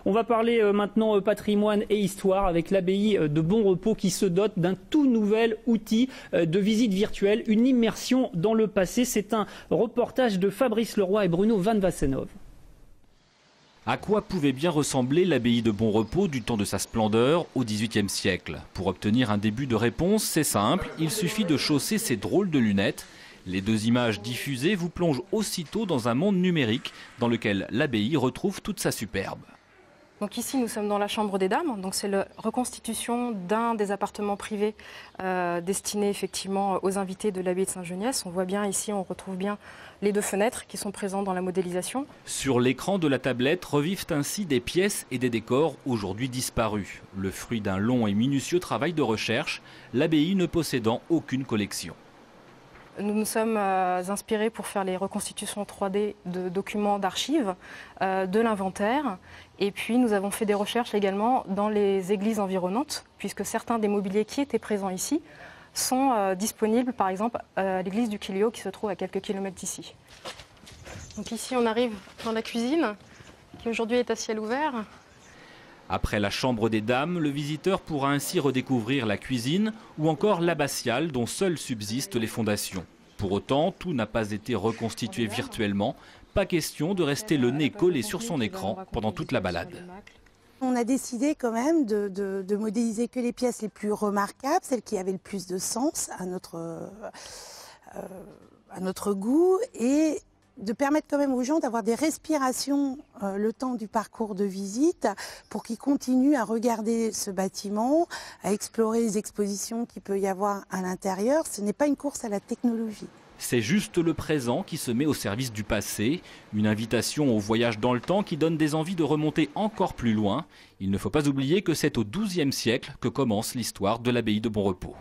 On va parler maintenant patrimoine et histoire avec l'abbaye de Bonrepos qui se dote d'un tout nouvel outil de visite virtuelle, une immersion dans le passé. C'est un reportage de Fabrice Leroy et Bruno Van Wassenhoff. À quoi pouvait bien ressembler l'abbaye de Bonrepos du temps de sa splendeur au XVIIIe siècle? Pour obtenir un début de réponse, c'est simple, il suffit de chausser ces drôles de lunettes. Les deux images diffusées vous plongent aussitôt dans un monde numérique dans lequel l'abbaye retrouve toute sa superbe. Donc ici, nous sommes dans la chambre des dames. Donc c'est la reconstitution d'un des appartements privés destinés effectivement aux invités de l'abbaye de Saint-Geniès. On voit bien ici, on retrouve bien les deux fenêtres qui sont présentes dans la modélisation. Sur l'écran de la tablette revivent ainsi des pièces et des décors aujourd'hui disparus. Le fruit d'un long et minutieux travail de recherche, l'abbaye ne possédant aucune collection. Nous nous sommes inspirés pour faire les reconstitutions 3D de documents d'archives, de l'inventaire. Et puis nous avons fait des recherches également dans les églises environnantes, puisque certains des mobiliers qui étaient présents ici sont disponibles, par exemple, à l'église du Quilio, qui se trouve à quelques kilomètres d'ici. Donc ici, on arrive dans la cuisine, qui aujourd'hui est à ciel ouvert. Après la chambre des dames, le visiteur pourra ainsi redécouvrir la cuisine ou encore l'abbatiale dont seules subsistent les fondations. Pour autant, tout n'a pas été reconstitué virtuellement. Pas question de rester le nez collé sur son écran pendant toute la balade. On a décidé quand même de modéliser que les pièces les plus remarquables, celles qui avaient le plus de sens à notre goût, et de permettre quand même aux gens d'avoir des respirations le temps du parcours de visite pour qu'ils continuent à regarder ce bâtiment, à explorer les expositions qu'il peut y avoir à l'intérieur. Ce n'est pas une course à la technologie. C'est juste le présent qui se met au service du passé, une invitation au voyage dans le temps qui donne des envies de remonter encore plus loin. Il ne faut pas oublier que c'est au XIIe siècle que commence l'histoire de l'abbaye de Bonrepos.